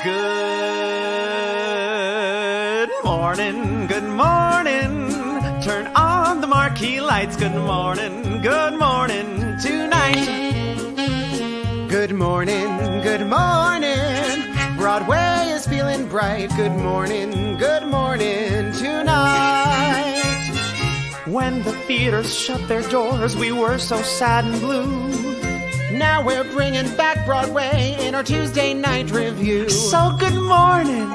Good morning, good morning. Turn on the marquee lights. Good morning tonight. Good morning, good morning. Broadway is feeling bright. Good morning tonight. When the theaters shut their doors, we were so sad and blue. Now we're bringing back Broadway in our Tuesday night review. So good morning.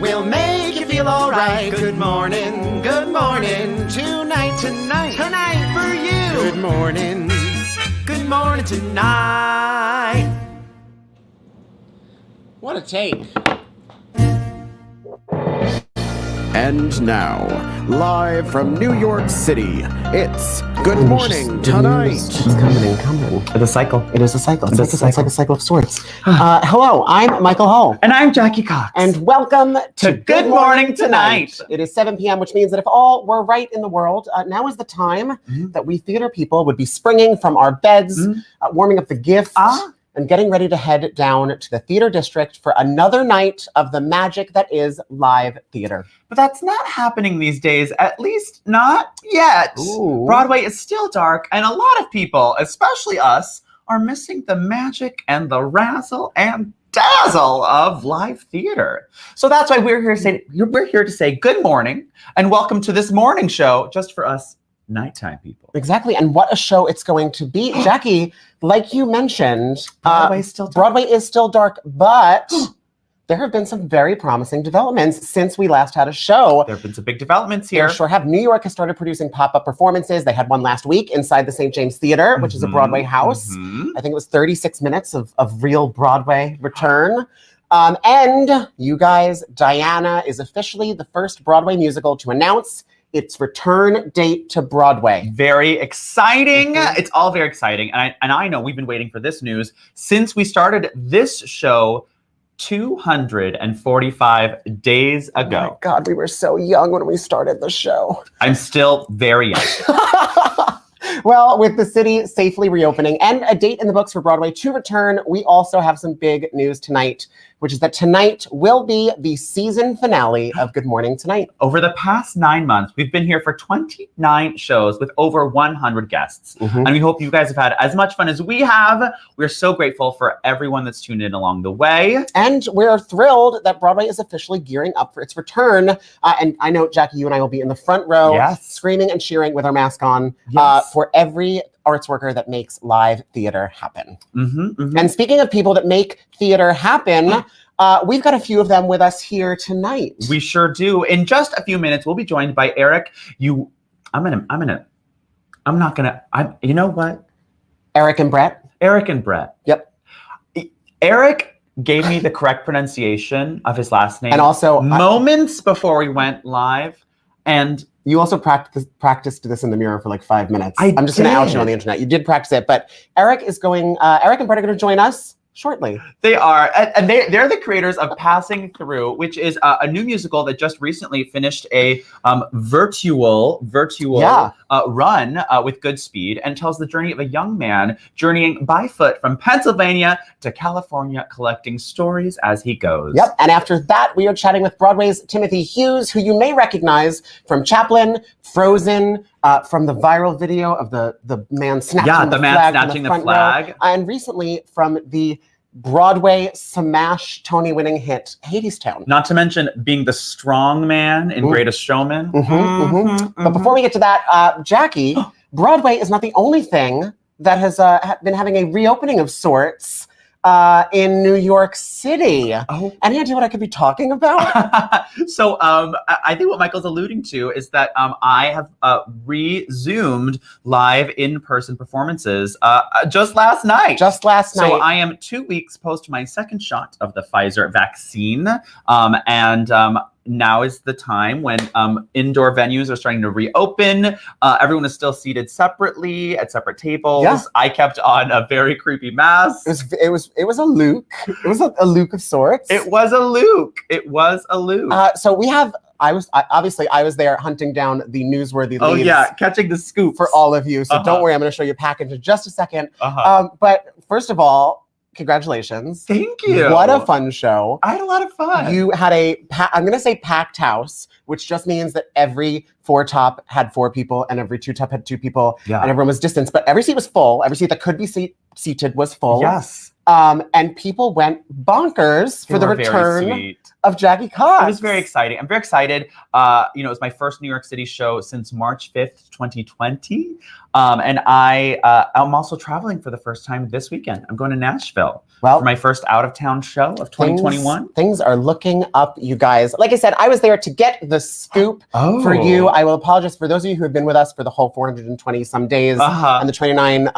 We'll make you feel all right. Good morning tonight for you. Good morning tonight. What a take. And now, live from New York City, it's Good Morning Tonight. It's coming. It's a cycle. It is a cycle. It's like a cycle of sorts. Ah. Hello, I'm Michael Hull. And I'm Jackie Cox. And welcome to Good Morning Tonight. It is 7 p.m., which means that if all were right in the world, now is the time that we theater people would be springing from our beds, warming up the gift, and getting ready to head down to the theater district for another night of the magic that is live theater. But that's not happening these days, at least not yet. Ooh. Broadway is still dark, and a lot of people, especially us, are missing the magic and the razzle and dazzle of live theater. So that's why we're here to say good morning and welcome to this morning show just for us nighttime people. Exactly, and what a show it's going to be. Jackie, like you mentioned, Broadway is still dark. Broadway is still dark, but there have been some very promising developments since we last had a show. There have been some big developments here. There sure have. New York has started producing pop-up performances. They had one last week inside the St. James Theater, which is a Broadway house. I think it was 36 minutes of real Broadway return. And you guys, Diana is officially the first Broadway musical to announce its return date to Broadway. Very exciting. It's all very exciting. And I know we've been waiting for this news since we started this show 245 days ago. Oh my God, we were so young when we started the show. I'm still very young. Well, with the city safely reopening and a date in the books for Broadway to return, we also have some big news tonight, which is that tonight will be the season finale of Good Morning Tonight. Over the past 9 months, we've been here for 29 shows with over 100 guests. And we hope you guys have had as much fun as we have. We're so grateful for everyone that's tuned in along the way. And we're thrilled that Broadway is officially gearing up for its return. And I know, Jackie, you and I will be in the front row, screaming and cheering with our mask on for every arts worker that makes live theater happen. And speaking of people that make theater happen, we've got a few of them with us here tonight. We sure do. In just a few minutes, we'll be joined by Eric. You know what? Eric and Brett. Eric and Brett. Yep. Eric gave me the correct pronunciation of his last name. And also moments before we went live. And you also practiced this in the mirror for like 5 minutes. I'm just going to out you on the internet. You did practice it, but Eric and Brett are going to join us shortly. They are, and they're the creators of Passing Through, which is a new musical that just recently finished a virtual run with good speed, and tells the journey of a young man journeying by foot from Pennsylvania to California, collecting stories as he goes. Yep, and after that, we are chatting with Broadway's Timothy Hughes, who you may recognize from Chaplin, Frozen, from the viral video of the man snatching the flag, and recently from the Broadway smash Tony-winning hit Hadestown. Not to mention being the strong man in Greatest Showman. But before we get to that, Jackie, Broadway is not the only thing that has been having a reopening of sorts in New York City. Any idea what I could be talking about? So I think what Michael's alluding to is that I have resumed live in-person performances just last night. So I am 2 weeks post my second shot of the Pfizer vaccine. Now is the time when indoor venues are starting to reopen. Everyone is still seated separately at separate tables. Yeah. I kept on a very creepy mask. It was a Luke. It was a Luke of sorts. It was a Luke. So we have. I was there hunting down the newsworthy leads. Oh yeah, catching the scoop for all of you. So don't worry, I'm going to show you a package in just a second. But first of all, congratulations. Thank you. What a fun show. I had a lot of fun. You had I'm going to say packed house, which just means that every 4-top had 4 people and every 2-top had 2 people and everyone was distanced. But every seat was full. Every seat that could be seated was full. Yes. And people went bonkers for the return of Jackie Cox. It was very exciting. I'm very excited. It was my first New York City show since March 5th, 2020. And I'm also traveling for the first time this weekend. I'm going to Nashville for my first out-of-town show of 2021. Things are looking up, you guys. Like I said, I was there to get the scoop for you. I will apologize for those of you who have been with us for the whole 420 some days and the 29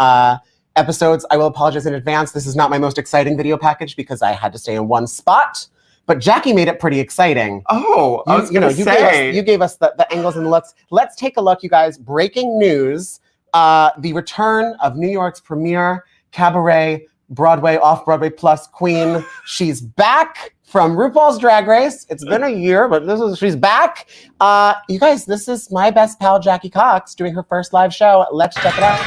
episodes. I will apologize in advance. This is not my most exciting video package because I had to stay in one spot. But Jackie made it pretty exciting. Oh, I was going to say. You gave us the angles and the looks. Let's take a look, you guys. Breaking news. The return of New York's premier cabaret, Broadway, off-Broadway plus queen. She's back from RuPaul's Drag Race. It's been a year, but she's back. You guys, this is my best pal, Jackie Cox, doing her first live show. Let's check it out.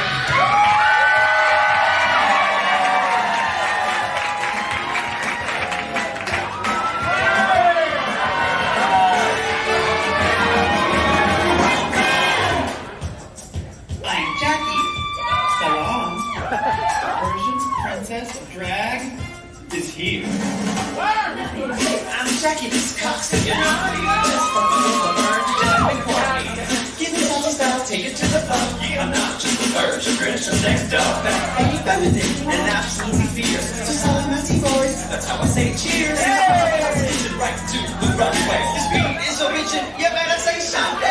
Here. I'm Jackie Cox, and you're just from give me all the style, take it to the phone. I'm not just a virgin, British and sex dog. Are you feminine and absolutely fierce? So solid, messy voice, that's how I say cheers. Hey! Right to the runway. This beat is so rich, you better say something.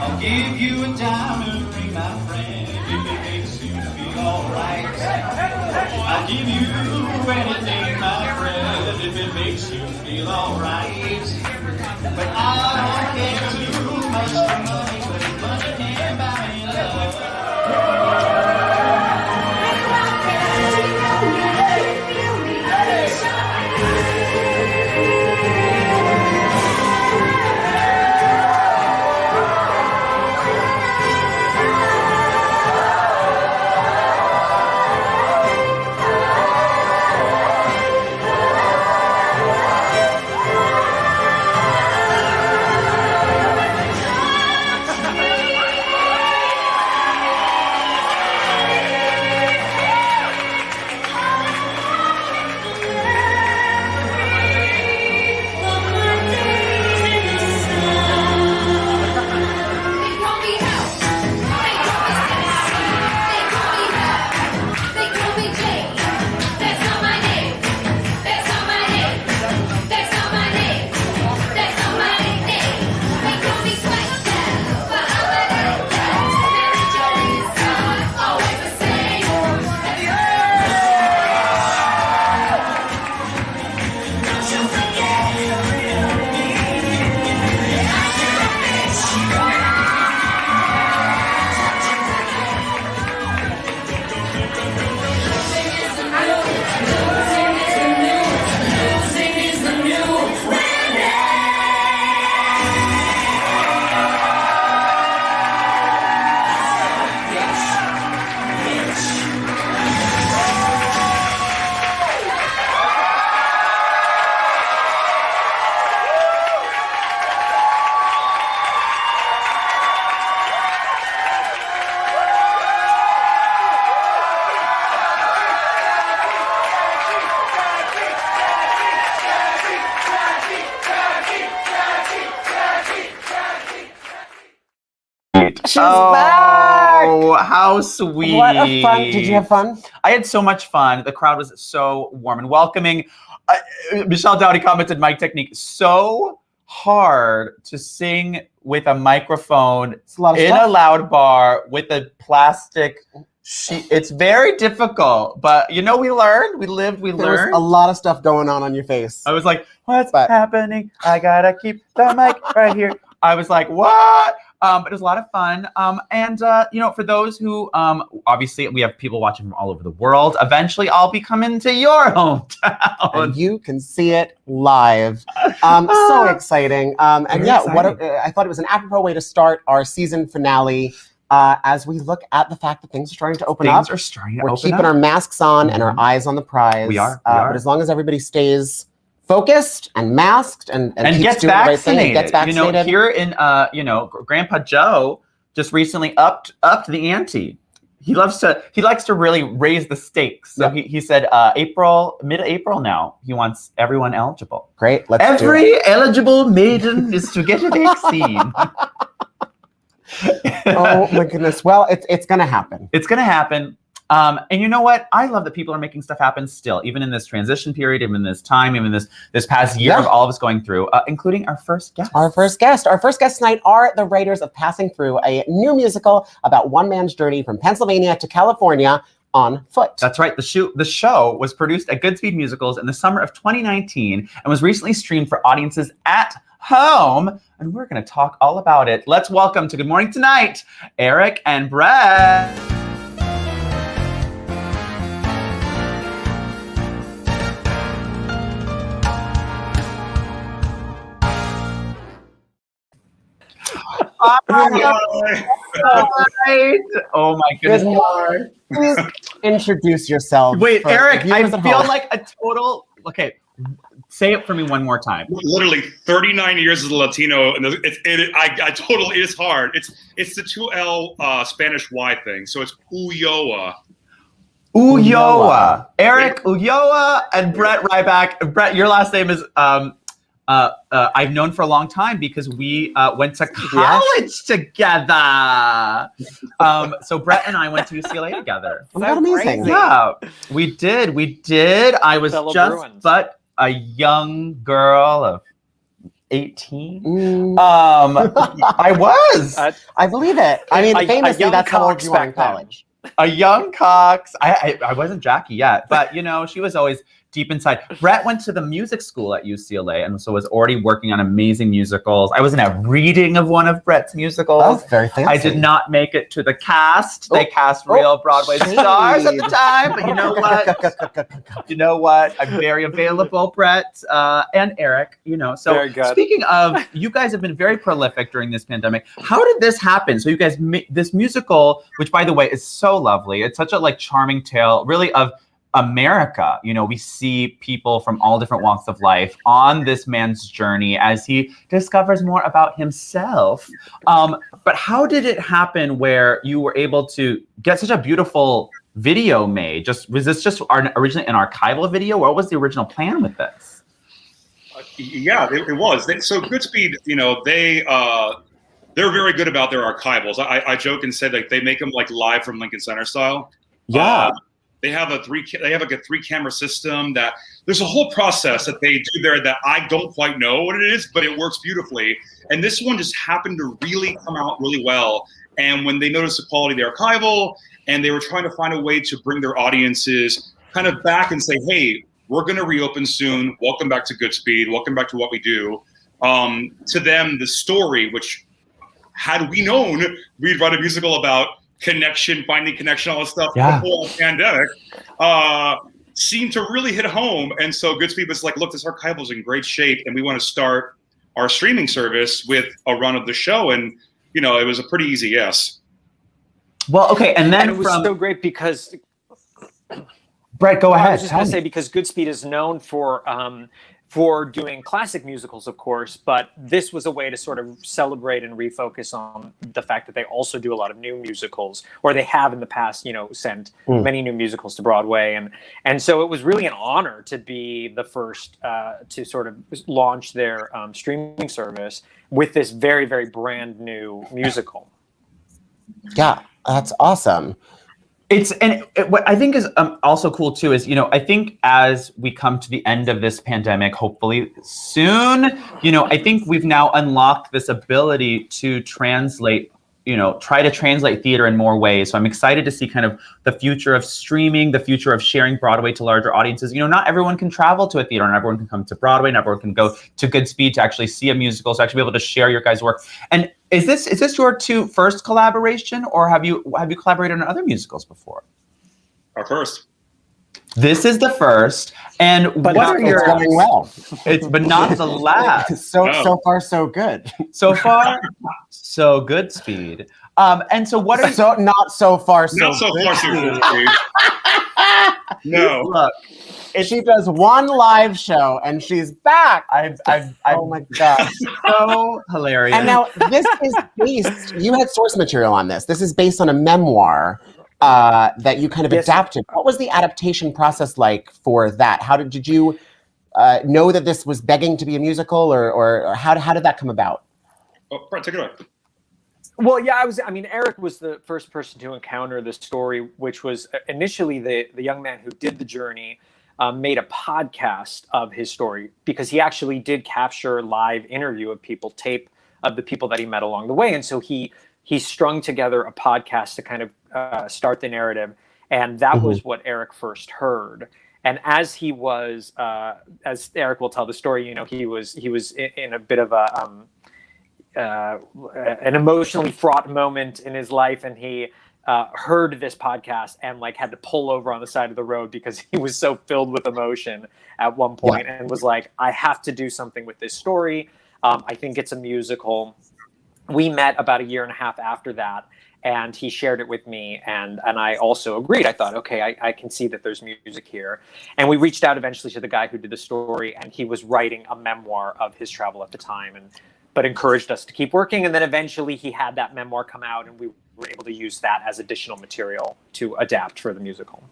I'll give you a diamond ring, my friend, if it makes you feel alright. I'll give you anything, my friend, if it makes you feel alright. But I don't care too much for money, but money can't buy me love. She's back! Oh, how sweet. What a fun. Did you have fun? I had so much fun. The crowd was so warm and welcoming. Michelle Dowdy commented, mic technique, so hard to sing with a microphone in a loud bar with a plastic sheet. It's very difficult, but we learned, we lived, we learned. There was a lot of stuff going on your face. I was like, what's happening? I gotta keep the mic right here. I was like, what? But it was a lot of fun. For those who, obviously we have people watching from all over the world. Eventually I'll be coming to your hometown. And you can see it live. So exciting. I thought it was an apropos way to start our season finale. as we look at the fact that things are starting to open up. Things are starting to We're open keeping up. our masks on and our eyes on the prize. We are. But as long as everybody stays focused and masked and keeps gets doing the right thing vaccinated. and gets vaccinated. Here in Grandpa Joe just recently upped the ante. He likes to really raise the stakes. So he said mid-April now, he wants everyone eligible. Great, let's do it. Every eligible maiden is to get a vaccine. Oh my goodness. Well, it's gonna happen. It's gonna happen. And you know what? I love that people are making stuff happen still, even in this transition period, even this time, even this past year of all of us going through, including our first guest. Our first guest tonight are the writers of Passing Through, a new musical about one man's journey from Pennsylvania to California on foot. That's right. The show was produced at Goodspeed Musicals in the summer of 2019 and was recently streamed for audiences at home. And we're going to talk all about it. Let's welcome to Good Morning Tonight, Eric and Brett. Oh my goodness. Please introduce yourself. Wait, Eric, I feel like a total. Okay, say it for me one more time. Literally 39 years as a Latino, and I totally, it is hard. It's the 2L Spanish Y thing, so it's Ulloa. Ulloa. Eric Ulloa and Brett Ryback. Brett, your last name is I've known for a long time because we went to college together. So Brett and I went to UCLA together. Oh, that's amazing. Yeah, we did. I was but a young girl of 18. I was. I believe it. I mean, famously, that's how old you were in college. A young Cox. I wasn't Jackie yet, but she was always deep inside. Brett went to the music school at UCLA and so was already working on amazing musicals. I was in a reading of one of Brett's musicals. That's very fancy. I did not make it to the cast. They cast real Broadway stars at the time, but you know what? You know what? I'm very available, Brett and Eric. So speaking of, you guys have been very prolific during this pandemic. How did this happen? So you guys made this musical, which by the way is so lovely. It's such a charming tale, really, of America. We see people from all different walks of life on this man's journey as he discovers more about himself. But how did it happen where you were able to get such a beautiful video made? Was this just originally an archival video? What was the original plan with this? Yeah, it was. So Goodspeed, they're very good about their archivals. I joke and said they make them live from Lincoln Center style. Yeah. They have a 3-camera system that there's a whole process that they do there that I don't quite know what it is, but it works beautifully. And this one just happened to really come out really well. And when they noticed the quality of the archival and they were trying to find a way to bring their audiences kind of back and say, hey, we're going to reopen soon. Welcome back to Goodspeed. Welcome back to what we do. To them, the story, which had we known we'd write a musical about finding connection, all this stuff before the pandemic, seemed to really hit home. And so Goodspeed was like, look, this archival's in great shape and we want to start our streaming service with a run of the show. And, it was a pretty easy yes. Well, okay. And then it was so great because Brett, go ahead. I was just going to say, because Goodspeed is known for doing classic musicals, of course, but this was a way to sort of celebrate and refocus on the fact that they also do a lot of new musicals, or they have in the past, sent many new musicals to Broadway. And so it was really an honor to be the first to sort of launch their streaming service with this very, very brand new musical. Yeah, that's awesome. What I think is also cool too is, I think as we come to the end of this pandemic, hopefully soon, I think we've now unlocked this ability to translate, try to translate theater in more ways. So I'm excited to see kind of the future of streaming, the future of sharing Broadway to larger audiences. Not everyone can travel to a theater, and everyone can come to Broadway, and everyone can go to Goodspeed to actually see a musical, so actually be able to share your guys' work. And is this your first collaboration, or have you collaborated on other musicals before? Our first. This is the first, and but what are your going well? But not the last. So far so good. So far So good speed. And so what are so not so far so Not so good. far so good. No. Look, She does one live show and she's back. Oh my gosh. So hilarious. And now this is based, you had source material on this. This is based on a memoir that you kind of adapted. What was the adaptation process like for that? How did you know that this was begging to be a musical, or how did that come about? Oh, Brett, take it away. Well, yeah, Eric was the first person to encounter the story, which was initially the young man who did the journey made a podcast of his story, because he actually did capture live interview of people, tape of the people that he met along the way. And so he strung together a podcast to kind of start the narrative. And that was what Eric first heard. And as he was, as Eric will tell the story, he was in a bit of an emotionally fraught moment in his life, and he heard this podcast and had to pull over on the side of the road because he was so filled with emotion at one point, and was like, I have to do something with this story. I think it's a musical. We met about a year and a half after that, and he shared it with me, and I also agreed. I thought, okay, I can see that there's music here. And we reached out eventually to the guy who did the story, and he was writing a memoir of his travel at the time, but encouraged us to keep working. And then eventually he had that memoir come out, and we were able to use that as additional material to adapt for the musical.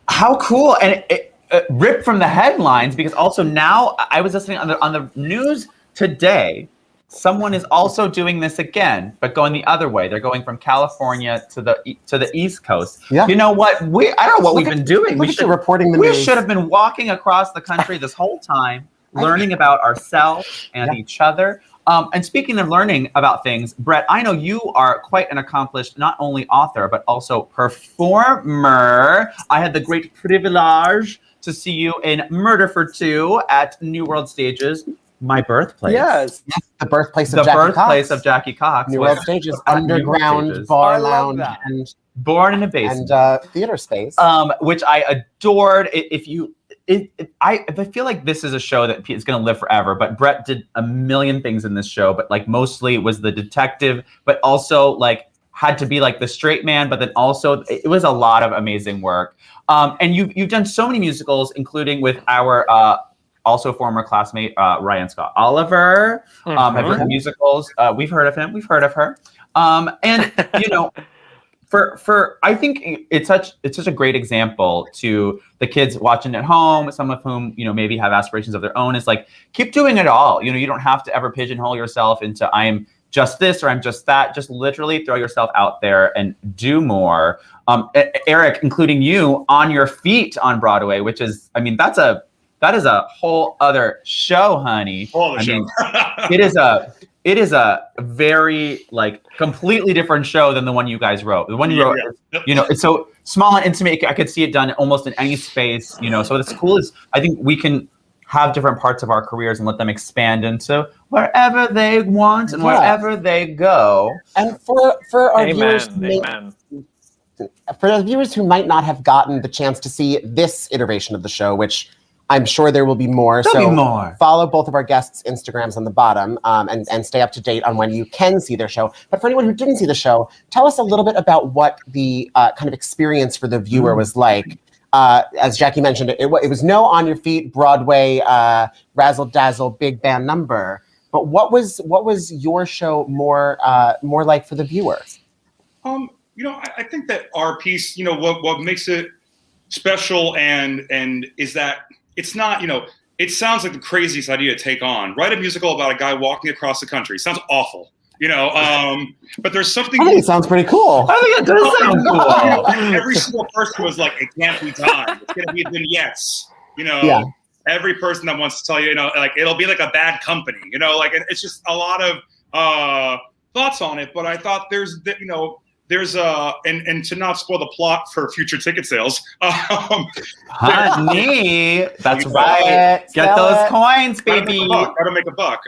How cool. And it ripped from the headlines, because also now I was listening on the news today, someone is also doing this again, but going the other way. They're going from California to the East Coast. Yeah. You know what? I don't know what we've been doing. We should reporting the news. We should have been walking across the country this whole time, learning about ourselves and each other. And speaking of learning about things, Brett, I know you are quite an accomplished, not only author, but also performer. I had the great privilege to see you in Murder for Two at New World Stages, my birthplace. Yes, the birthplace of the Jackie birthplace Cox. Of Jackie Cox. New World Stages, underground bar lounge, and born in a basement, and theater space, which I adored. I feel like this is a show that is going to live forever, but Brett did a million things in this show, but mostly was the detective, but also had to be the straight man, but then also it was a lot of amazing work. And you've done so many musicals, including with our also former classmate Ryan Scott Oliver. Have written musicals. We've heard of him. We've heard of her. And For I think it's such a great example to the kids watching at home, some of whom maybe have aspirations of their own. Is keep doing it all. You don't have to ever pigeonhole yourself into I am just this or I'm just that. Just literally throw yourself out there and do more. Eric, including you, On Your Feet on Broadway, which is that is a whole other show, honey. It is a very completely different show than the one you guys wrote. The one you wrote, it's so small and intimate. I could see it done almost in any space, So what's cool is I think we can have different parts of our careers and let them expand into wherever they want and wherever they go. And for our viewers, for the viewers who might not have gotten the chance to see this iteration of the show, which I'm sure there will be more. Follow both of our guests' Instagrams on the bottom and stay up to date on when you can see their show. But for anyone who didn't see the show, tell us a little bit about what the kind of experience for the viewer was like. As Jackie mentioned, it was no On Your Feet, Broadway, razzle dazzle, big band number. But what was your show more like for the viewer? I think that our piece, what makes it special and is that it's not, it sounds like the craziest idea to take on. Write a musical about a guy walking across the country. Sounds awful, but there's something. I think it sounds pretty cool. I think it does sound cool. Every single person was like, it can't be done. It's going to be vignettes, Every person that wants to tell you, it'll be like a bad company, it's just a lot of thoughts on it. But I thought there's and to not spoil the plot for future ticket sales. Honey, that's right. Get those coins, baby. Gotta make a buck.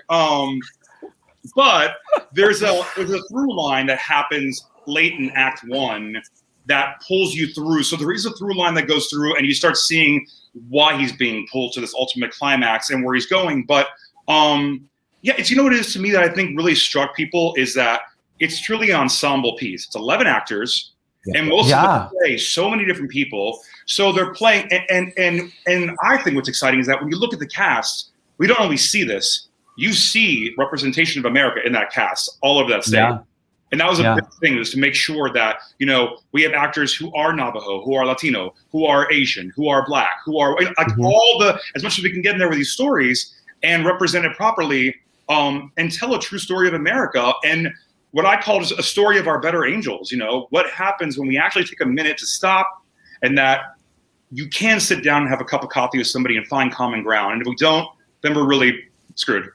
But there's a through line that happens late in Act 1 that pulls you through. So there is a through line that goes through, and you start seeing why he's being pulled to this ultimate climax and where he's going. But it's what it is to me that I think really struck people is that it's truly an ensemble piece. It's 11 actors. And most of them play so many different people. So they're playing, and I think what's exciting is that when you look at the cast, we don't always see this. You see representation of America in that cast all over that stage. Yeah. And that was a big thing, was to make sure that, you know, we have actors who are Navajo, who are Latino, who are Asian, who are Black, who are like all the, as much as we can get in there with these stories and represent it properly, and tell a true story of America. And what I call a story of our better angels, you know, what happens when we actually take a minute to stop, and that you can sit down and have a cup of coffee with somebody and find common ground. And if we don't, then we're really screwed.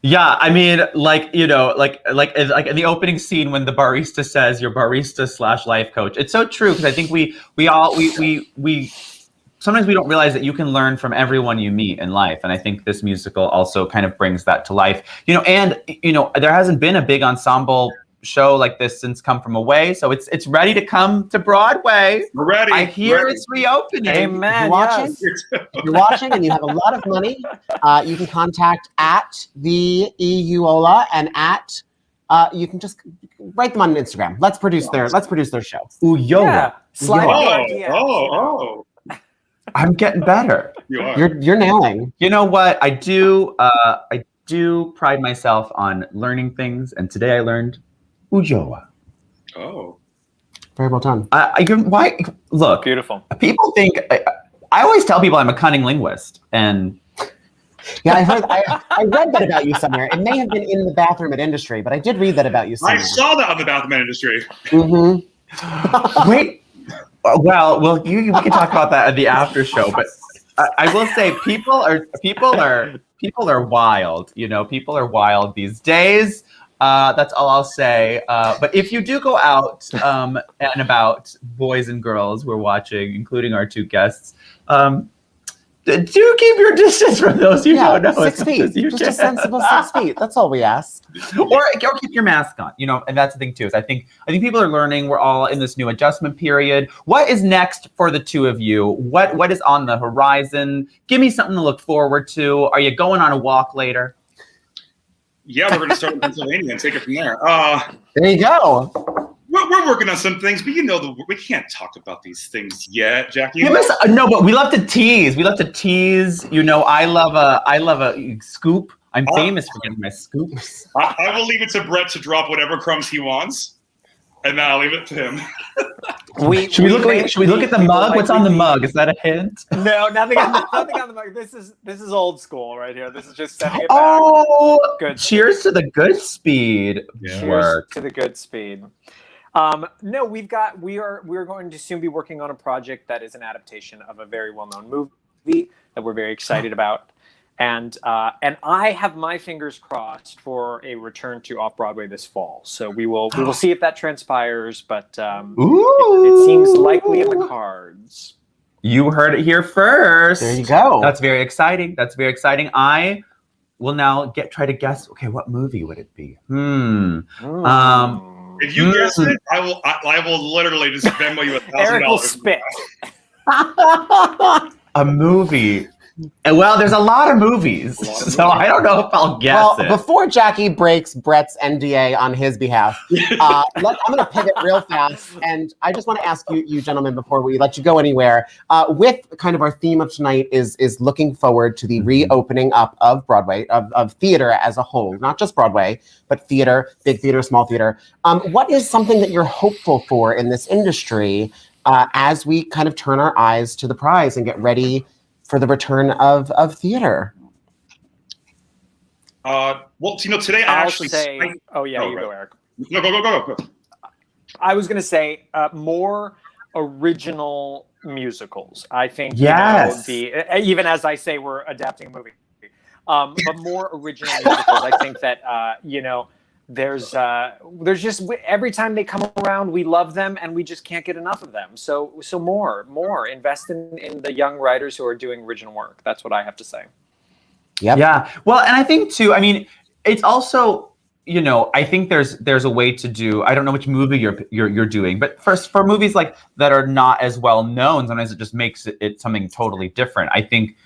Yeah, I mean, like, you know, like in the opening scene when the barista says you're barista / life coach. It's so true, because I think we sometimes we don't realize that you can learn from everyone you meet in life. And I think this musical also kind of brings that to life. You know, and, you know, there hasn't been a big ensemble show like this since Come From Away. So it's ready to come to Broadway. We're ready. I hear it's reopening. Amen. You're watching, you're watching and you have a lot of money, you can contact at the Ulloa and at you can just write them on Instagram. Let's produce their show. Ulloa. Yeah. Slide I'm getting better. You are. You're nailing. You know what? I do pride myself on learning things, and today I learned Ulloa. Oh. Very well done. Why? Look, beautiful. People think I always tell people I'm a cunning linguist, and yeah, I read that about you somewhere. It may have been in the bathroom at Industry, but I did read that about you somewhere. I saw that on the bathroom at Industry. Mm-hmm. Wait. Well, we can talk about that at the after show, but I will say people are wild. You know, people are wild these days. That's all I'll say. But if you do go out and about, boys and girls who are watching, including our two guests, do keep your distance from those you don't know. 6 feet. Just a sensible 6 feet. That's all we ask. Or keep your mask on. You know, and that's the thing too. Is I think people are learning. We're all in this new adjustment period. What is next for the two of you? What is on the horizon? Give me something to look forward to. Are you going on a walk later? Yeah, we're going to start in Pennsylvania and take it from there. There you go. We're working on some things, but you know, we can't talk about these things yet, Jackie. No, but we love to tease. We love to tease. You know, I love a scoop. I'm famous for getting my scoops. I will leave it to Brett to drop whatever crumbs he wants, and then I'll leave it to him. Should we look at the mug? What's on the mug? Is that a hint? No, nothing on the mug. This is old school right here. This is just setting it back. Oh, good. Cheers to the good speed. Yeah. Cheers to the good speed. No, we're going to soon be working on a project that is an adaptation of a very well-known movie that we're very excited about. And I have my fingers crossed for a return to Off-Broadway this fall. So we will see if that transpires, but it seems likely in the cards. You heard it here first. There you go. That's very exciting. I will now try to guess. Okay, what movie would it be? If you guess it, I will literally just Venmo you $1,000. Eric will spit. A movie. Well, there's a lot of movies, so I don't know if I'll guess it. Before Jackie breaks Brett's NDA on his behalf, I'm going to pivot real fast, and I just want to ask you gentlemen, before we let you go anywhere, with kind of our theme of tonight is looking forward to the reopening up of Broadway, of theater as a whole, not just Broadway, but theater, big theater, small theater. What is something that you're hopeful for in this industry as we kind of turn our eyes to the prize and get ready for the return of theater? Well, you know, today I actually say. You go, Eric. No, go. I was going to say more original musicals. I think yes. Even as I say, we're adapting a movie, but more original musicals. I think that there's just every time they come around, we love them and we just can't get enough of them. So more invest in the young writers who are doing original work. That's what I have to say. Yep. Yeah. Well, and I think too, I mean, it's also, you know, I think there's a way to do, I don't know which movie you're doing, but for movies like that are not as well known, sometimes it just makes it something totally different. I think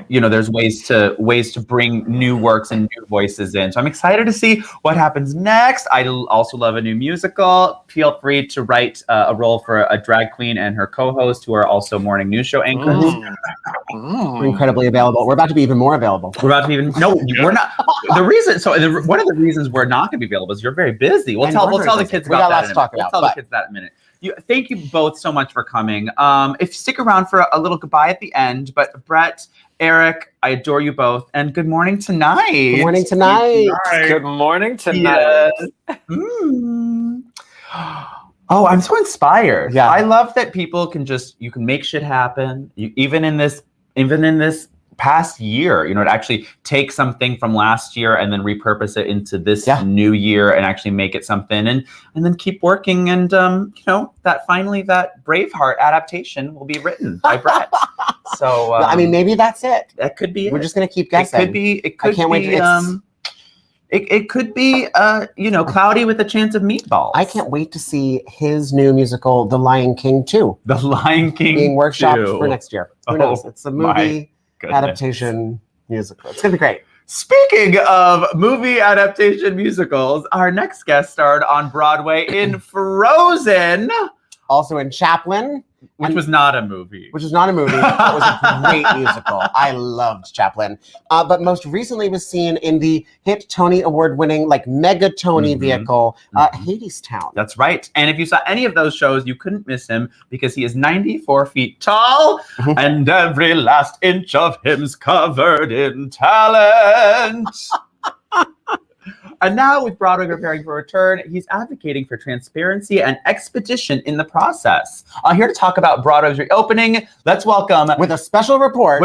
You know, there's ways to bring new works and new voices in. So I'm excited to see what happens next. I also love a new musical. Feel free to write a role for a drag queen and her co-host, who are also morning news show anchors. We're incredibly available. We're about to be even more available. We're about to be we're not. One of the reasons we're not going to be available is you're very busy. We'll tell the kids about that. We'll tell the kids that in a minute. Thank you both so much for coming. If you stick around for a little goodbye at the end, but Brett, Eric, I adore you both, and good morning tonight. Good morning tonight. Good morning tonight. Yes. Oh, I'm so inspired. Yeah. I love that people can make shit happen. Even in this past year, you know, to actually take something from last year and then repurpose it into this new year and actually make it something, and then keep working, and you know, that finally that Braveheart adaptation will be written by Brett. So I mean, maybe that's it. That could be. We're just gonna keep guessing. It could be. It could be, you know, Cloudy with a Chance of Meatballs. I can't wait to see his new musical, The Lion King 2. The Lion King being workshopped 2. for next year. Who knows? It's a movie adaptation musical. It's gonna be great. Speaking of movie adaptation musicals, our next guest starred on Broadway in Frozen. Also in Chaplin. Which was not a movie. Which was not a movie. That was a great musical. I loved Chaplin. But most recently was seen in the hit Tony Award-winning, like mega Tony vehicle, Hadestown. That's right. And if you saw any of those shows, you couldn't miss him because he is 94 feet tall and every last inch of him's covered in talent. And now, with Broadway preparing for return, he's advocating for transparency and expedition in the process. Here to talk about Broadway's reopening, let's welcome, with a special report,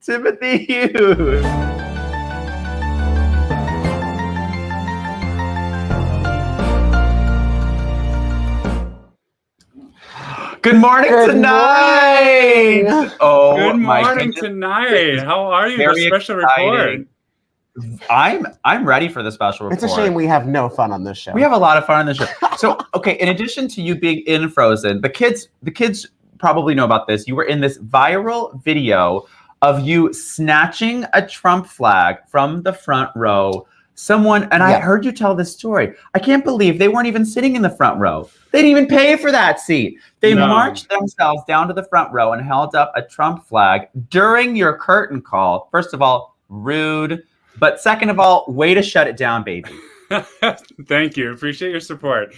Timothy Hughes. Good morning tonight. Morning. Oh, good morning tonight. How are you? Very the special report. I'm ready for the special report. It's a shame we have no fun on this show. We have a lot of fun on this show. So, okay, in addition to you being in Frozen, the kids probably know about this. You were in this viral video of you snatching a Trump flag from the front row. I heard you tell this story. I can't believe they weren't even sitting in the front row. They didn't even pay for that seat. They marched themselves down to the front row and held up a Trump flag during your curtain call. First of all, rude. But second of all, way to shut it down, baby. Thank you. Appreciate your support.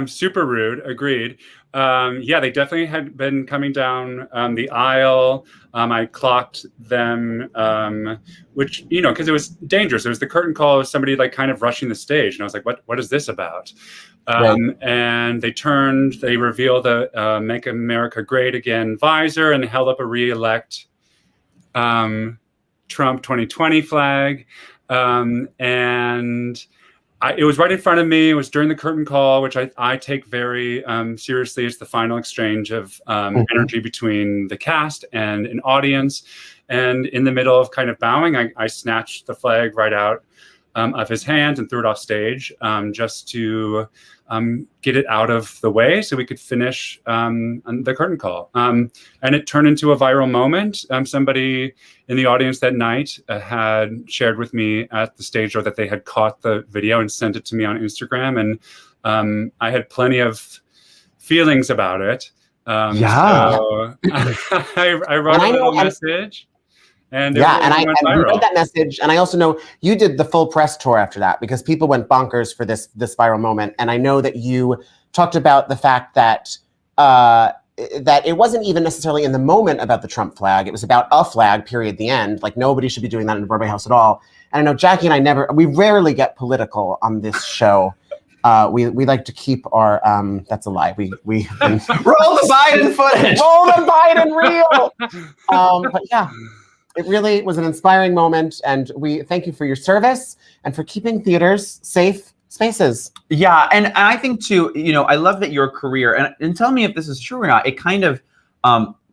Super rude. Agreed. They definitely had been coming down the aisle. I clocked them, which, you know, because it was dangerous. It was the curtain call of somebody like kind of rushing the stage. And I was like, what is this about? And they revealed the Make America Great Again visor and held up a re-elect Trump 2020 flag. It was right in front of me. It was during the curtain call, which I take very seriously. It's the final exchange of energy between the cast and an audience. And in the middle of kind of bowing, I snatched the flag right out of his hand and threw it off stage just to get it out of the way so we could finish the curtain call. And it turned into a viral moment. Somebody in the audience that night had shared with me at the stage door that they had caught the video and sent it to me on Instagram. And I had plenty of feelings about it. So I wrote a little message. And I read that message, and I also know you did the full press tour after that because people went bonkers for this viral moment. And I know that you talked about the fact that that it wasn't even necessarily in the moment about the Trump flag; it was about a flag. Period. The end. Like nobody should be doing that in the Broadway House at all. And I know Jackie and I we rarely get political on this show. We like to keep our that's a lie. We roll the Biden footage. Roll the Biden reel. But yeah. It really was an inspiring moment, and we thank you for your service and for keeping theaters safe spaces. Yeah, and I think too, you know, I love that your career, and tell me if this is true or not, it kind of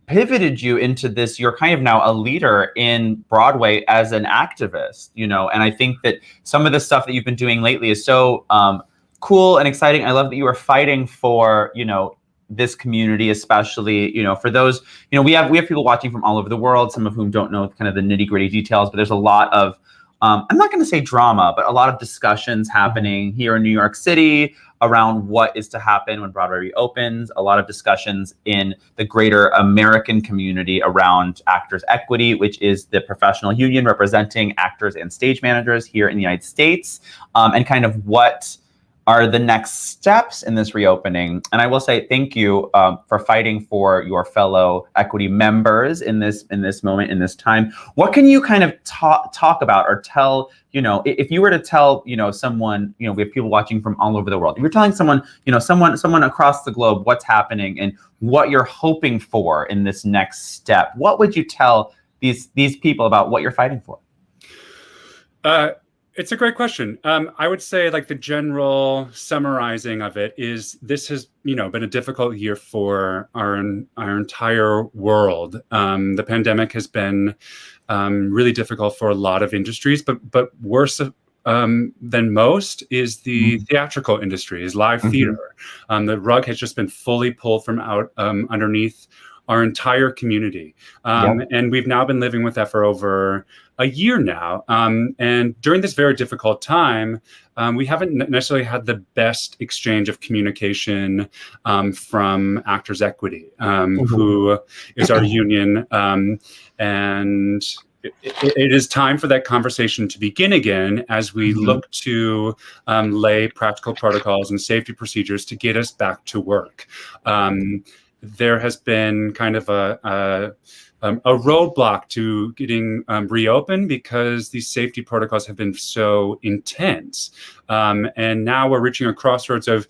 pivoted you into this, you're kind of now a leader in Broadway as an activist, you know, and I think that some of the stuff that you've been doing lately is so cool and exciting. I love that you are fighting for, you know, this community, especially, for those, we have people watching from all over the world, some of whom don't know kind of the nitty gritty details, but there's a lot of, I'm not going to say drama, but a lot of discussions happening here in New York City around what is to happen when Broadway reopens, a lot of discussions in the greater American community around Actors Equity, which is the professional union representing actors and stage managers here in the United States, and kind of what are the next steps in this reopening. And I will say thank you for fighting for your fellow equity members in this moment, in this time. What can you kind of talk about or tell, if you were to tell, someone, we have people watching from all over the world. If you're telling someone, someone across the globe what's happening and what you're hoping for in this next step, what would you tell these people about what you're fighting for? It's a great question. I would say, like, the general summarizing of it is this has, been a difficult year for our entire world. The pandemic has been really difficult for a lot of industries, but worse than most is the theatrical industry, is live theater. The rug has just been fully pulled from out underneath our entire community. And we've now been living with that for over a year now. And during this very difficult time, we haven't necessarily had the best exchange of communication from Actors Equity, who is our union. And it is time for that conversation to begin again as we look to lay practical protocols and safety procedures to get us back to work. There has been kind of a roadblock to getting reopened because these safety protocols have been so intense. And now we're reaching a crossroads of,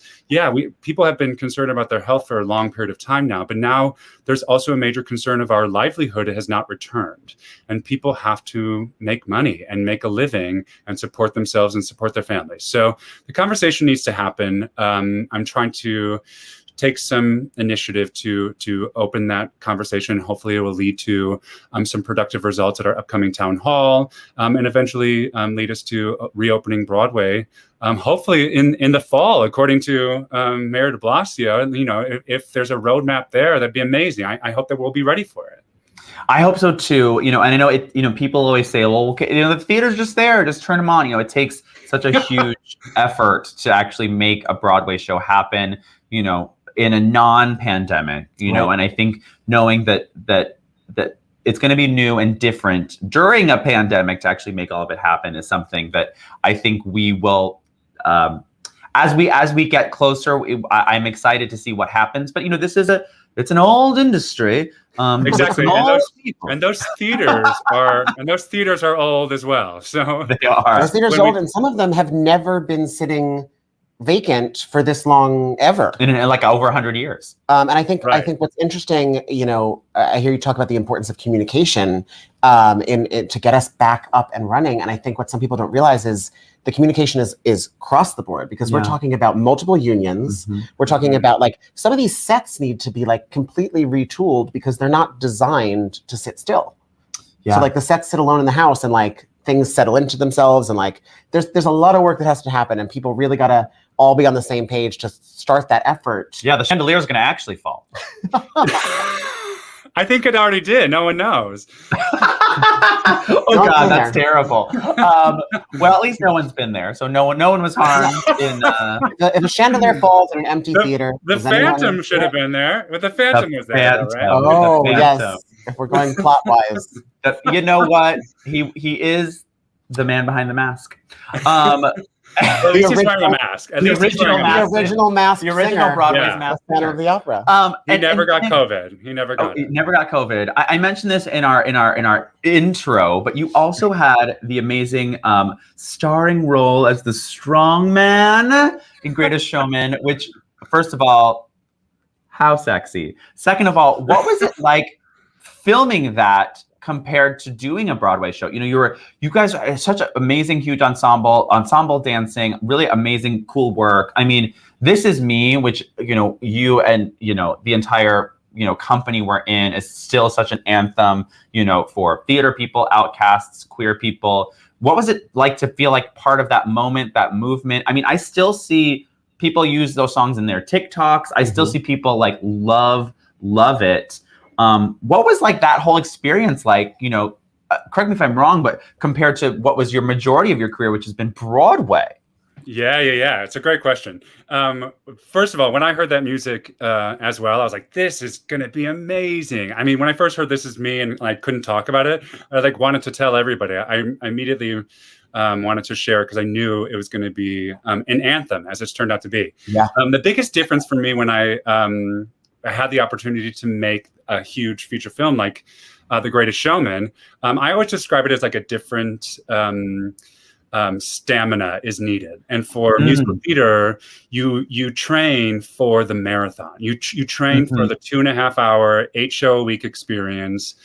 people have been concerned about their health for a long period of time now, but now there's also a major concern of our livelihood has not returned. And people have to make money and make a living and support themselves and support their families. So the conversation needs to happen. I'm trying to take some initiative to open that conversation. Hopefully it will lead to some productive results at our upcoming town hall, and eventually lead us to reopening Broadway, hopefully in the fall, according to Mayor de Blasio. If there's a roadmap there, that'd be amazing. I hope that we'll be ready for it. I hope so too. And I know it. People always say, "Well, okay, the theater's just there. Just turn them on." It takes such a huge effort to actually make a Broadway show happen. In a non-pandemic, and I think knowing that it's going to be new and different during a pandemic to actually make all of it happen is something that I think we will, as we get closer. I'm excited to see what happens. But it's an old industry. Exactly, and those theaters are old as well. So they are. Those theaters are old, and some of them have never been sitting vacant for this long ever, in like over 100 years. And I think what's interesting, I hear you talk about the importance of communication to get us back up and running. And I think what some people don't realize is the communication is across the board, because we're talking about multiple unions. We're talking about, like, some of these sets need to be, like, completely retooled because they're not designed to sit still. So, like, the sets sit alone in the house, and, like, things settle into themselves, and, like, there's a lot of work that has to happen, and people really gotta all be on the same page to start that effort. Yeah, the chandelier is going to actually fall. I think it already did. No one knows. Oh God, that's terrible. Well, at least no one's been there, so no one was harmed. If a chandelier falls in an empty theater, the Phantom should have been there, but the Phantom was there, right? Oh yes. If we're going plot wise, you know what? He is the man behind the mask. At least he's wearing a mask. The original Broadway's mask center of the opera. He never got COVID. He never got COVID. I mentioned this in our intro, but you also had the amazing starring role as the strong man in Greatest Showman, which, first of all, how sexy. Second of all, what was it like filming that compared to doing a Broadway show? You guys are such an amazing, huge ensemble dancing, really amazing, cool work. I mean, This Is Me, which, you and, the entire, company we're in is still such an anthem, for theater people, outcasts, queer people. What was it like to feel like part of that moment, that movement? I mean, I still see people use those songs in their TikToks. I still see people like love it. What was like that whole experience like, you know, correct me if I'm wrong, but compared to what was your majority of your career, which has been Broadway? Yeah. It's a great question. First of all, when I heard that music as well, I was like, this is going to be amazing. I mean, when I first heard This Is Me and I couldn't talk about it, I like wanted to tell everybody. I immediately wanted to share it because I knew it was going to be an anthem, as it's turned out to be. Yeah. The biggest difference for me when I had the opportunity to make a huge feature film like The Greatest Showman, I always describe it as like a different stamina is needed. And for musical theater, you train for the marathon. You train for the 2.5 hour, 8 show a week experience.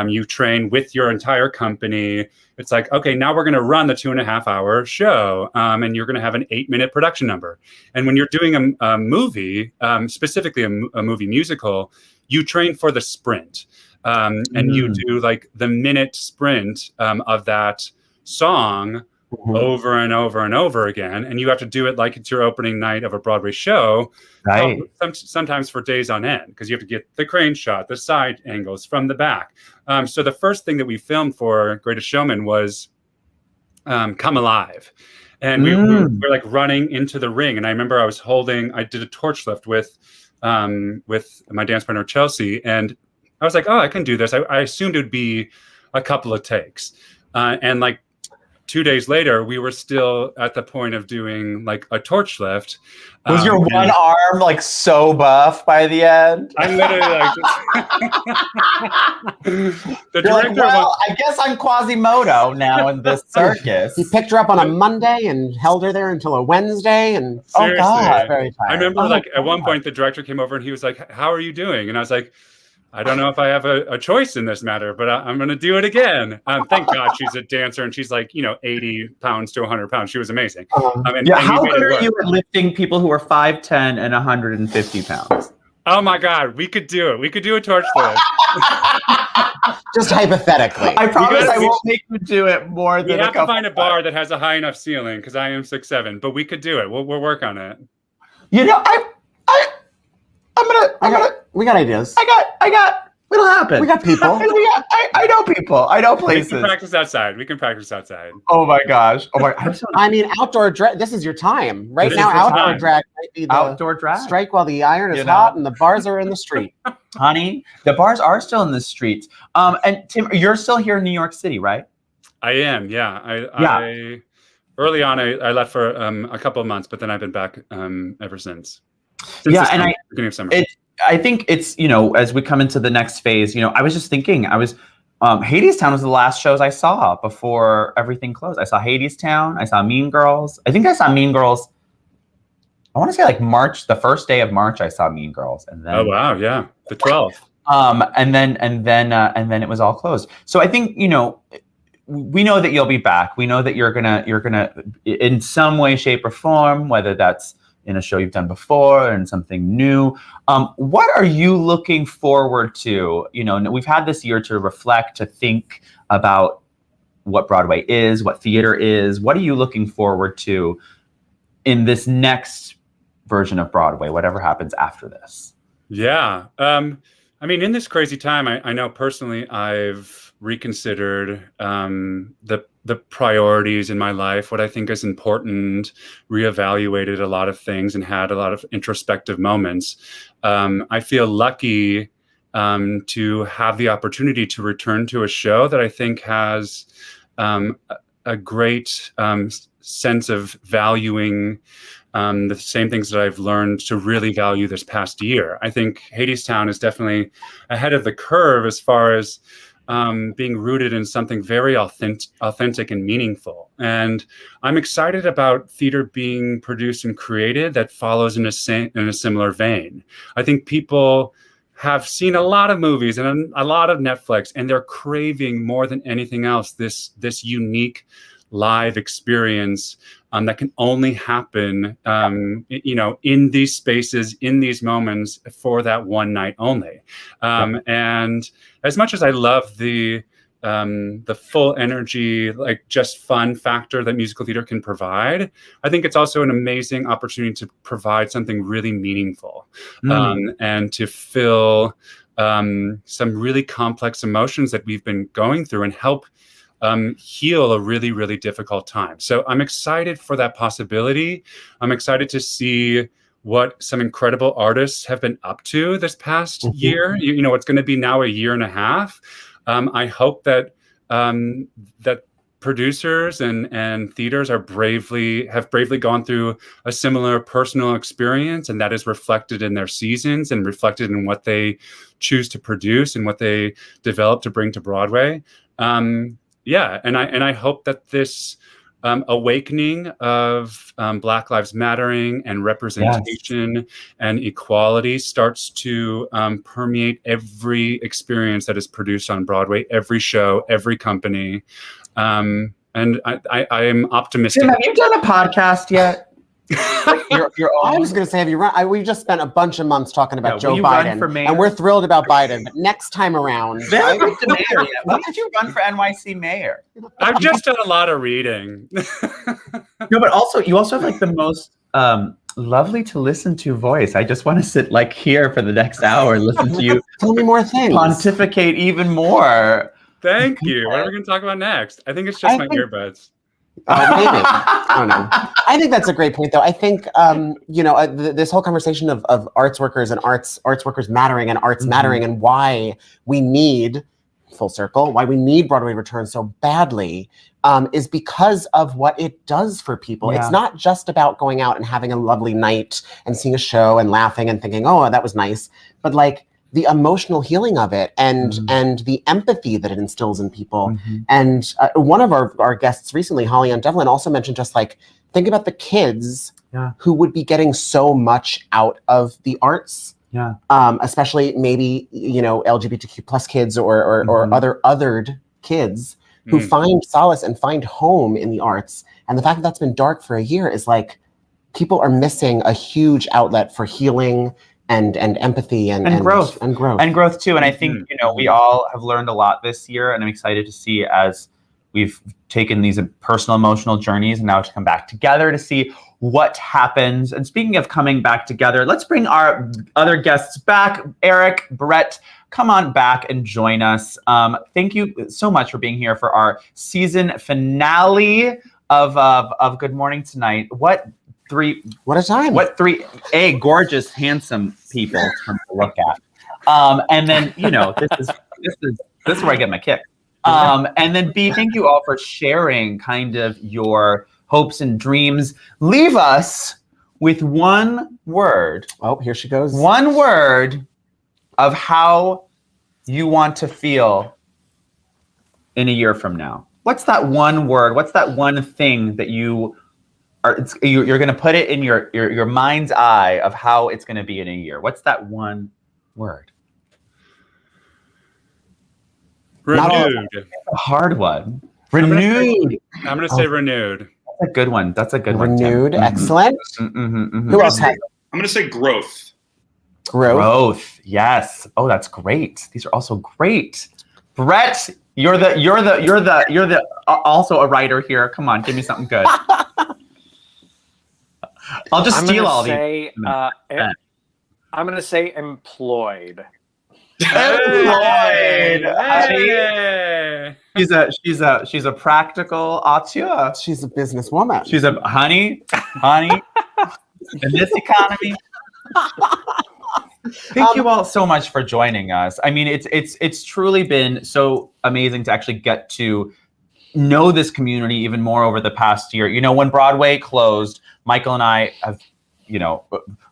You train with your entire company. It's like, okay, now we're going to run the 2.5 hour show, and you're going to have an 8-minute production number. And when you're doing a movie, specifically a movie musical, you train for the sprint, and you do like the minute sprint of that song over and over and over again, and you have to do it like it's your opening night of a Broadway show, right? Sometimes for days on end, because you have to get the crane shot, the side angles from the back. So the first thing that we filmed for Greatest Showman was Come Alive, and we were like running into the ring. And I remember I did a torch lift with my dance partner Chelsea, and I was like, oh, I can do this. I assumed it would be a couple of takes, and like 2 days later, we were still at the point of doing like a torch lift. Was your one arm like so buff by the end? I literally like the director. Like, well, I guess I'm Quasimodo now in this circus. He picked her up on a Monday and held her there until a Wednesday, and seriously, oh god, very tired. I remember at one point the director came over and he was like, "How are you doing?" And I was like, I don't know if I have a choice in this matter, but I'm going to do it again. Thank God she's a dancer, and she's like, 80 pounds to 100 pounds. She was amazing. How good are you at lifting people who are 5'10" and 150 pounds? Oh my God, we could do it. We could do a torch lift. Just hypothetically. I promise I won't make you do it more than we have to find a bar that has a high enough ceiling, because I am 6'7", but we could do it. We'll work on it. We got ideas. It'll happen. We got people. I know people. I know places. We can practice outside. Oh my gosh. I mean, outdoor drag. This is your time. Right now, outdoor drag might be the outdoor drag. Strike while the iron is hot and the bars are in the street. Honey, the bars are still in the streets. And Tim, you're still here in New York City, right? I am. Yeah. I early on, I left for a couple of months, but then I've been back ever since. Yeah, and beginning of summer. I think it's, as we come into the next phase, I was just thinking, Hadestown was the last shows I saw before everything closed. I saw Hadestown, I saw Mean Girls. I think I saw Mean Girls, I want to say like March, the first day of March, I saw Mean Girls. And then, oh wow, yeah, the 12th. And then it was all closed. So I think, we know that you'll be back. We know that you're gonna in some way, shape, or form, whether that's in a show you've done before and something new. What are you looking forward to? We've had this year to reflect, to think about what Broadway is, what theater is. What are you looking forward to in this next version of Broadway, whatever happens after this? Yeah. In this crazy time, I know personally I've reconsidered the priorities in my life, what I think is important, reevaluated a lot of things, and had a lot of introspective moments. I feel lucky to have the opportunity to return to a show that I think has a great sense of valuing the same things that I've learned to really value this past year. I think Hadestown is definitely ahead of the curve as far as being rooted in something very authentic and meaningful. And I'm excited about theater being produced and created that follows in a similar vein. I think people have seen a lot of movies and a lot of Netflix, and they're craving more than anything else this unique live experience that can only happen, in these spaces, in these moments, for that one night only. And as much as I love the the full energy, like just fun factor that musical theater can provide, I think it's also an amazing opportunity to provide something really meaningful and to fill some really complex emotions that we've been going through and help heal a really, really difficult time. So I'm excited for that possibility. I'm excited to see what some incredible artists have been up to this past year. You know, it's going to be now a year and a half. I hope that that producers and theaters have bravely gone through a similar personal experience, and that is reflected in their seasons and reflected in what they choose to produce and what they develop to bring to Broadway. Yeah, and I hope that this awakening of Black Lives Mattering and representation and equality starts to permeate every experience that is produced on Broadway, every show, every company. And I am optimistic. Jim, have you done a podcast yet? I was going to say, have you run? We just spent a bunch of months talking about Joe Biden, for mayor? and we're thrilled about Biden. But next time around, They haven't picked a mayor yet. When did you run for NYC mayor? I've just done a lot of reading. No, but also you also have like the most lovely to listen to voice. I just want to sit like here for the next hour and listen to you tell me more things, pontificate even more. Thank you. What are we going to talk about next? I think it's just my earbuds. Maybe. I don't know. I think that's a great point, though. I think this whole conversation of arts workers and arts workers mattering and arts mattering, and why we need full circle, why we need Broadway return so badly, is because of what it does for people. It's not just about going out and having a lovely night and seeing a show and laughing and thinking, oh, that was nice, but like the emotional healing of it and the empathy that it instills in people. And one of our guests recently, Holly Ann Devlin, also mentioned just like, think about the kids who would be getting so much out of the arts, especially maybe, LGBTQ plus kids or other othered kids who find solace and find home in the arts. And the fact that that's been dark for a year is like, people are missing a huge outlet for healing and empathy and growth too. And I think we all have learned a lot this year, and I'm excited to see as we've taken these personal emotional journeys and now to come back together to see what happens. And speaking of coming back together, let's bring our other guests back. Eric, Brett, come on back and join us. Thank you so much for being here for our season finale of Good Morning Tonight. What a time. What three gorgeous, handsome people to look at. And then, this is where I get my kick. And then B, thank you all for sharing kind of your hopes and dreams. Leave us with one word. Oh, here she goes. One word of how you want to feel in a year from now. What's that one word? What's that one thing that you're going to put it in your mind's eye of how it's going to be in a year? What's that one word? Renewed. A hard one. Renewed. I'm going to say renewed. That's a good one. That's a good renewed. One. Excellent. Who else has? I'm going to say growth. Growth. Yes. Oh, that's great. These are also great. Brett, you're also a writer here. Come on, give me something good. I'll just steal all these. I'm going to say employed. Employed. Hey. She's a practical auteur. She's a businesswoman. She's a honey. In this economy. Thank you all so much for joining us. I mean, it's truly been so amazing to actually get to know this community even more over the past year. When Broadway closed, Michael and I have,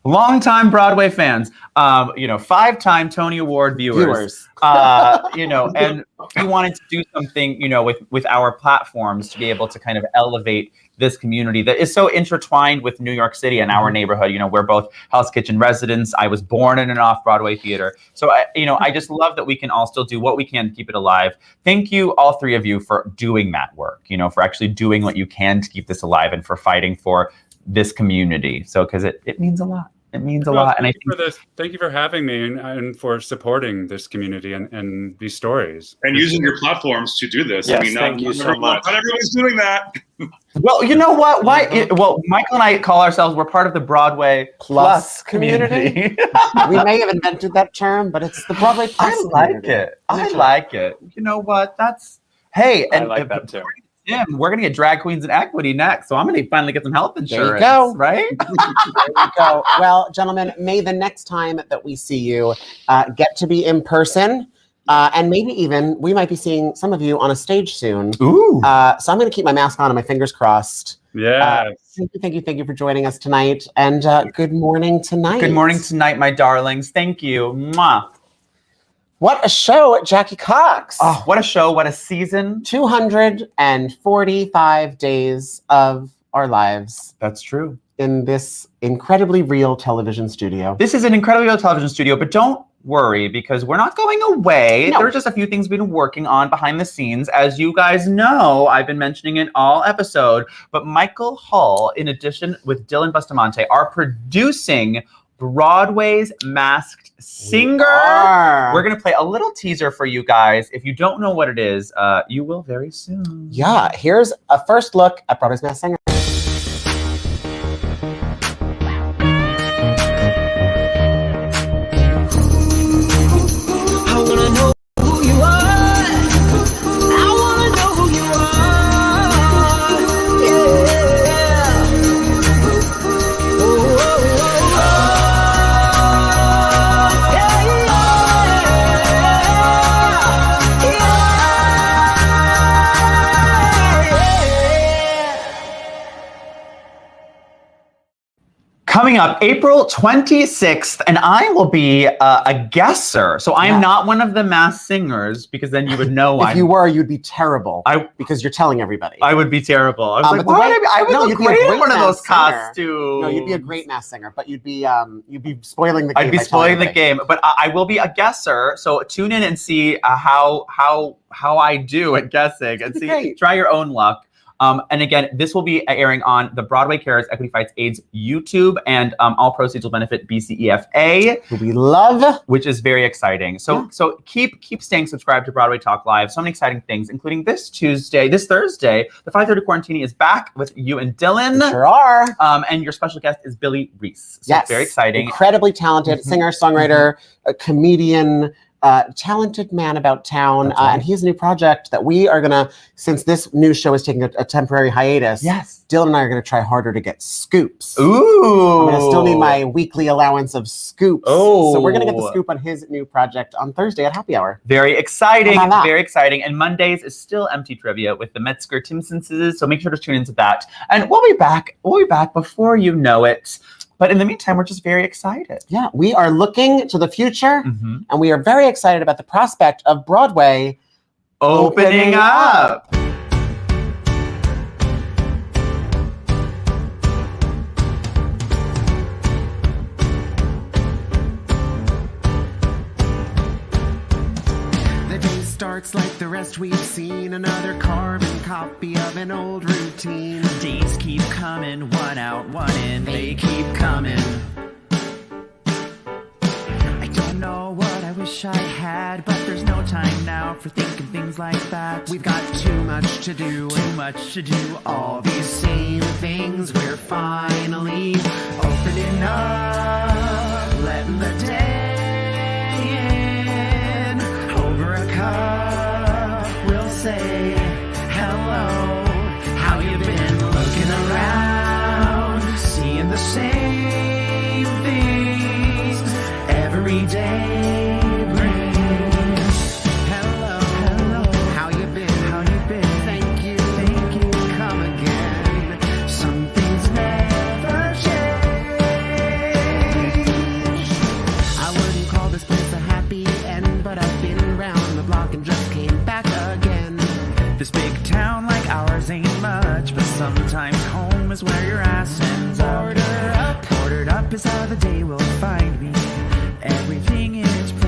longtime Broadway fans, 5-time Tony Award viewers. And we wanted to do something, with our platforms to be able to kind of elevate this community that is so intertwined with New York City and our neighborhood. We're both Hell's Kitchen residents. I was born in an off-Broadway theater. So, I just love that we can all still do what we can to keep it alive. Thank you, all three of you, for doing that work, for actually doing what you can to keep this alive and for fighting for this community. So, because it means a lot. It means a lot. And thank you for having me and for supporting this community and these stories. And using your platforms to do this. Yes, I mean, thank you so much. Not everyone's doing that. Well, you know what? Well, Michael and I call ourselves, we're part of the Broadway Plus community. We may have invented that term, but it's the Broadway Plus community. I like it. You know what? Hey, and I like that too. Jim, we're going to get Drag Queens and Equity next, so I'm going to finally get some health insurance. There you go. Right? There you go. Well, gentlemen, may the next time that we see you get to be in person. And maybe even we might be seeing some of you on a stage soon. Ooh. So I'm going to keep my mask on and my fingers crossed. Yeah. Thank you for joining us tonight. And good morning tonight. Good morning tonight, my darlings. Thank you. Mwah. What a show, Jackie Cox. Oh, what a show. What a season. 245 days of our lives. That's true. In this incredibly real television studio. This is an incredibly real television studio, but don't worry because we're not going away. No. There are just a few things we've been working on behind the scenes. As you guys know, I've been mentioning it all episode, but Michael Hull, in addition with Dylan Bustamante, are producing Broadway's Masked Singer. We're going to play a little teaser for you guys. If you don't know what it is, you will very soon. Yeah, here's a first look at Broadway's Masked Singer. Coming up, April 26th, and I will be a guesser. So I am not one of the Masked Singers because then you would know if you were, you'd be terrible because you're telling everybody. I would be terrible. I was like, I would look great in one of those costumes. No, you'd be a great Masked Singer, but you'd be spoiling the game. I'd be spoiling the game, but I will be a guesser. So tune in and see how I do at guessing and see. Try your own luck. And again, this will be airing on the Broadway Cares Equity Fights AIDS YouTube, and all proceeds will benefit BCEFA, who we love, which is very exciting. So keep staying subscribed to Broadway-Talk Live. So many exciting things, including this Thursday, the 5:30 Quarantini is back with you and Dylan. We sure are. And your special guest is Billy Reese. So yes, very exciting. Incredibly talented singer, songwriter, a comedian. Talented man about town, and he has a new project that we are gonna, since this news show is taking a temporary hiatus. Yes, Dylan and I are gonna try harder to get scoops. Ooh, I'm gonna still need my weekly allowance of scoops. Oh, so we're gonna get the scoop on his new project on Thursday at Happy Hour. Very exciting, very exciting. And Mondays is still empty trivia with the Metzger Timsonses. So make sure to tune into that. And we'll be back. We'll be back before you know it. But in the meantime, we're just very excited. Yeah, we are looking to the future, and we are very excited about the prospect of Broadway opening up. The day starts like the rest we've seen, another carbon copy of an old routine. Days keep coming, one out, one in, they keep coming. I don't know what I wish I had, but there's no time now for thinking things like that. We've got too much to do, all these same things. We're finally opening up, letting the day in. Over a cup, we'll say hello. How you been? Looking around, seeing the same things every day brings. Hello, how you been? Thank you, come again. Some things never change. I wouldn't call this place a happy end, but I've been around the block and just came back again. This big town like ours ain't much, but sometimes home is where your ass ends up. Ordered up is how the day will find me. Everything in its place.